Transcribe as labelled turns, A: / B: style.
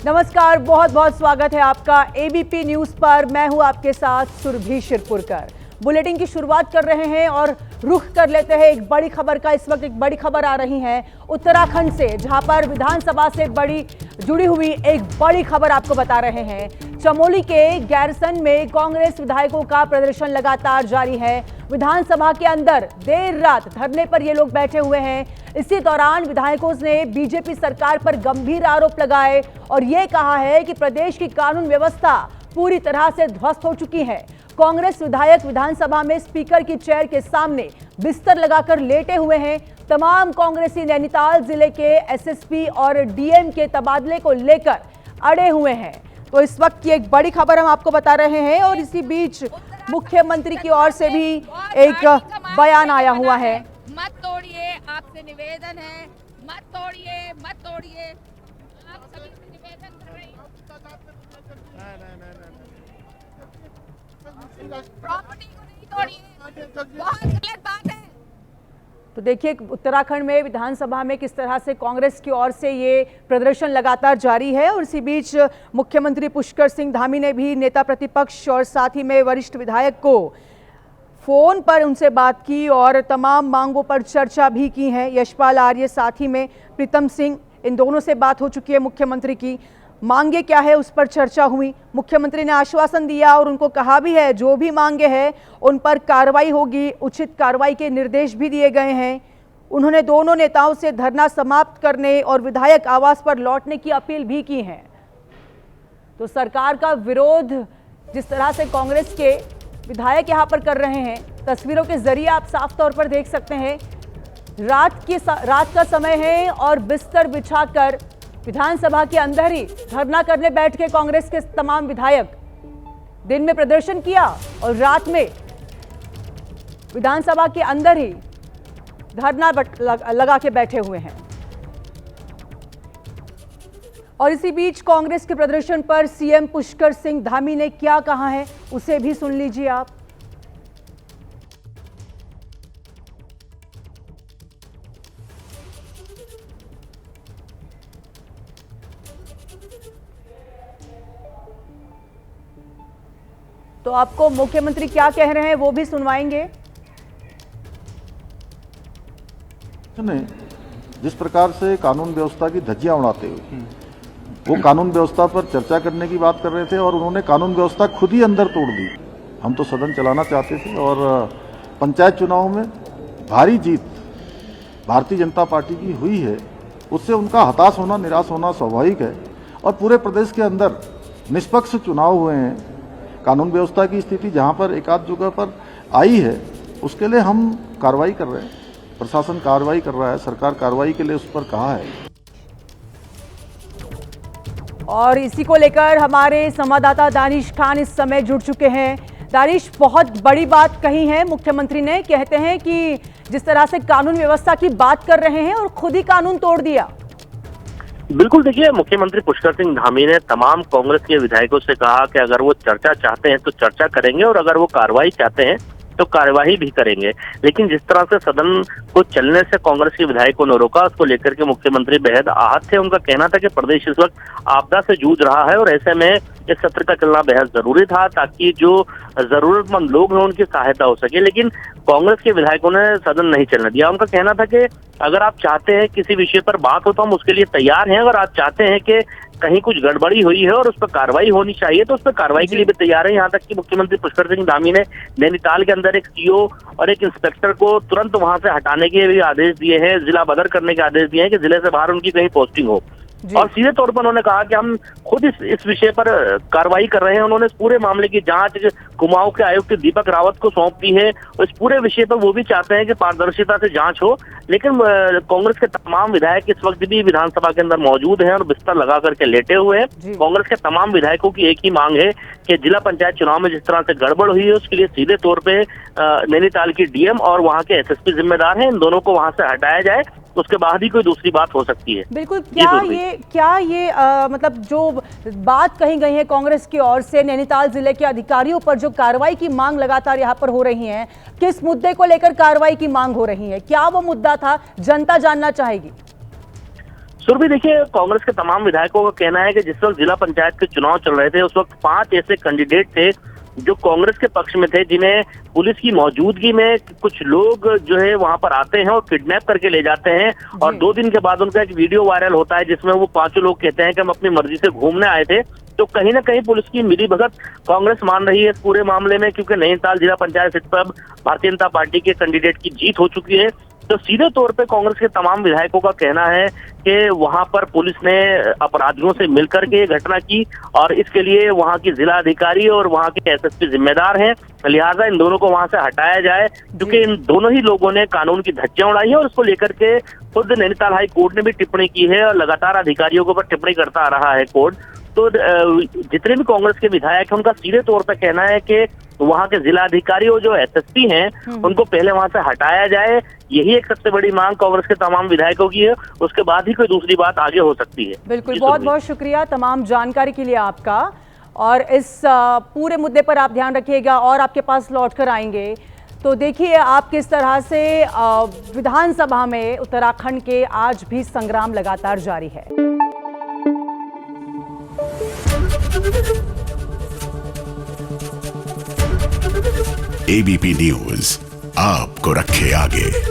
A: नमस्कार, बहुत बहुत स्वागत है आपका एबीपी न्यूज पर। मैं हूं आपके साथ सुरभि शिरपुरकर। बुलेटिन की शुरुआत कर रहे हैं और रुख कर लेते हैं एक बड़ी खबर का। इस वक्त एक बड़ी खबर आ रही है उत्तराखंड से, जहां पर विधानसभा से जुड़ी हुई एक बड़ी खबर आपको बता रहे हैं। चमोली के गैरसन में कांग्रेस विधायकों का प्रदर्शन लगातार जारी है। विधानसभा के अंदर देर रात धरने पर ये लोग बैठे हुए हैं। इसी दौरान विधायकों ने बीजेपी सरकार पर गंभीर आरोप लगाए और ये कहा है कि प्रदेश की कानून व्यवस्था पूरी तरह से ध्वस्त हो चुकी है। कांग्रेस विधायक विधानसभा में स्पीकर की चेयर के सामने बिस्तर लगाकर लेटे हुए हैं। तमाम कांग्रेसी नैनीताल जिले के एसएसपी और डीएम के तबादले को लेकर अड़े हुए हैं। तो इस वक्त की एक बड़ी खबर हम आपको बता रहे हैं और इसी बीच मुख्यमंत्री की ओर से भी एक बयान आया हुआ है।
B: मत तोड़िए, आपसे निवेदन है, मत तोड़िए, मत तोड़िए। आप सभी से निवेदन कर रही हूं। प्रॉपर्टी को नहीं तोड़िए, बहुत गलत बात है।
A: तो देखिए उत्तराखंड में विधानसभा में किस तरह से कांग्रेस की ओर से ये प्रदर्शन लगातार जारी है और इसी बीच मुख्यमंत्री पुष्कर सिंह धामी ने भी नेता प्रतिपक्ष और साथ ही में वरिष्ठ विधायक को फोन पर उनसे बात की और तमाम मांगों पर चर्चा भी की है। यशपाल आर्य साथ ही में प्रीतम सिंह, इन दोनों से बात हो चुकी है मुख्यमंत्री की। मांगे क्या है उस पर चर्चा हुई। मुख्यमंत्री ने आश्वासन दिया और उनको कहा भी है जो भी मांगे हैं उन पर कार्रवाई होगी, उचित कार्रवाई के निर्देश भी दिए गए हैं। उन्होंने दोनों नेताओं से धरना समाप्त करने और विधायक आवास पर लौटने की अपील भी की है। तो सरकार का विरोध जिस तरह से कांग्रेस के विधायक यहां पर कर रहे हैं, तस्वीरों के जरिए आप साफ तौर पर देख सकते हैं। रात का समय है और बिस्तर बिछाकर विधानसभा के अंदर ही धरना करने बैठ के कांग्रेस के तमाम विधायक दिन में प्रदर्शन किया और रात में विधानसभा के अंदर ही धरना लगा के बैठे हुए हैं। और इसी बीच कांग्रेस के प्रदर्शन पर सीएम पुष्कर सिंह धामी ने क्या कहा है उसे भी सुन लीजिए आप। तो आपको मुख्यमंत्री क्या कह रहे हैं वो भी सुनवाएंगे।
C: नहीं, जिस प्रकार से कानून व्यवस्था की धज्जियां उड़ाते हुए वो कानून व्यवस्था पर चर्चा करने की बात कर रहे थे और उन्होंने कानून व्यवस्था खुद ही अंदर तोड़ दी। हम तो सदन चलाना चाहते थे और पंचायत चुनाव में भारी जीत भारतीय जनता पार्टी की हुई है, उससे उनका हताश होना, निराश होना स्वाभाविक है। और पूरे प्रदेश के अंदर निष्पक्ष चुनाव हुए हैं। कानून व्यवस्था की स्थिति जहां पर एकाध जगह पर आई है उसके लिए हम कार्रवाई कर रहे हैं, प्रशासन कार्रवाई कर रहा है, सरकार कार्रवाई के लिए उस पर कहा है।
A: और इसी को लेकर हमारे संवाददाता दानिश खान इस समय जुड़ चुके हैं। दानिश, बहुत बड़ी बात कही है मुख्यमंत्री ने, कहते हैं कि जिस तरह से कानून व्यवस्था की बात कर रहे हैं और खुद ही कानून तोड़ दिया।
D: बिल्कुल, देखिए मुख्यमंत्री पुष्कर सिंह धामी ने तमाम कांग्रेस के विधायकों से कहा कि अगर वो चर्चा चाहते हैं तो चर्चा करेंगे और अगर वो कार्रवाई चाहते हैं तो कार्यवाही भी करेंगे। लेकिन जिस तरह से सदन को चलने से कांग्रेस के विधायकों ने रोका, उसको लेकर के मुख्यमंत्री बेहद आहत थे। उनका कहना था कि प्रदेश इस वक्त आपदा से जूझ रहा है और ऐसे में इस सत्र का चलना बेहद जरूरी था ताकि जो जरूरतमंद लोग हैं उनकी सहायता हो सके। लेकिन कांग्रेस के विधायकों ने सदन नहीं चलने दिया। उनका कहना था कि अगर आप चाहते हैं किसी विषय पर बात हो तो हम उसके लिए तैयार हैं, अगर आप चाहते हैं कि कहीं कुछ गड़बड़ी हुई है और उस पर कार्रवाई होनी चाहिए तो उस पर कार्रवाई के लिए भी तैयार है। यहाँ तक कि मुख्यमंत्री पुष्कर सिंह धामी ने नैनीताल के अंदर एक सीओ और एक इंस्पेक्टर को तुरंत वहां से हटाने के भी आदेश दिए हैं, जिला बदर करने के आदेश दिए हैं कि जिले से बाहर उनकी कहीं पोस्टिंग हो। और सीधे तौर पर उन्होंने कहा कि हम खुद इस विषय पर कार्रवाई कर रहे हैं। उन्होंने इस पूरे मामले की जांच कुमाऊं के आयुक्त दीपक रावत को सौंप दी है और इस पूरे विषय पर वो भी चाहते हैं कि पारदर्शिता से जांच हो। लेकिन कांग्रेस के तमाम विधायक इस वक्त भी विधानसभा के अंदर मौजूद हैं और बिस्तर लगा करके लेटे हुए हैं। कांग्रेस के तमाम विधायकों की एक ही मांग है कि जिला पंचायत चुनाव में जिस तरह से गड़बड़ हुई है उसके लिए सीधे तौर पे नैनीताल की डीएम और वहां के एसएसपी जिम्मेदार हैं। इन दोनों को वहां से हटाया जाए, उसके बाद ही कोई दूसरी बात हो सकती है।
A: बिल्कुल। क्या ये मतलब जो बात कही गई है कांग्रेस की ओर से नैनीताल जिले के अधिकारियों पर जो कार्रवाई की मांग लगातार यहाँ पर हो रही है, किस मुद्दे को लेकर कार्रवाई की मांग हो रही है? क्या वो मुद्दा था, जनता जानना चाहेगी।
D: सुरभि देखिए, कांग्रेस के तमाम विधायकों का कहना है कि जिस वक्त जिला पंचायत के चुनाव चल रहे थे उस वक्त 5 ऐसे कैंडिडेट थे जो कांग्रेस के पक्ष में थे, जिन्हें पुलिस की मौजूदगी में कुछ लोग जो है वहां पर आते हैं और किडनैप करके ले जाते हैं। और 2 दिन के बाद उनका एक वीडियो वायरल होता है जिसमें वो 5 लोग कहते हैं कि हम अपनी मर्जी से घूमने आए थे। तो कहीं ना कहीं पुलिस की मिलीभगत कांग्रेस मान रही है इस पूरे मामले में, क्योंकि नैनीताल जिला पंचायत सीट पर भारतीय जनता पार्टी के कैंडिडेट की जीत हो चुकी है। तो सीधे तौर पे कांग्रेस के तमाम विधायकों का कहना है कि वहां पर पुलिस ने अपराधियों से मिलकर के ये घटना की और इसके लिए वहां की जिला अधिकारी और वहां के एसएसपी जिम्मेदार हैं। लिहाजा इन दोनों को वहां से हटाया जाए, क्योंकि इन दोनों ही लोगों ने कानून की धज्जियां उड़ाई है और उसको लेकर के खुद नैनीताल हाई कोर्ट ने भी टिप्पणी की है और लगातार अधिकारियों के ऊपर टिप्पणी करता आ रहा है कोर्ट। तो जितने भी कांग्रेस के विधायक हैं उनका सीधे तौर पर कहना है कि वहां के जिलाधिकारी और जो एसएसपी हैं उनको पहले वहां से हटाया जाए। यही एक सबसे बड़ी मांग कांग्रेस के तमाम विधायकों की है, उसके बाद ही कोई दूसरी बात आगे हो सकती है।
A: बिल्कुल, बहुत बहुत शुक्रिया तमाम जानकारी के लिए आपका। और इस पूरे मुद्दे पर आप ध्यान रखिएगा और आपके पास लौट कर आएंगे। तो देखिए आप किस तरह से विधानसभा में उत्तराखंड के आज भी संग्राम लगातार जारी है।
E: एबीपी न्यूज आपको रखे आगे।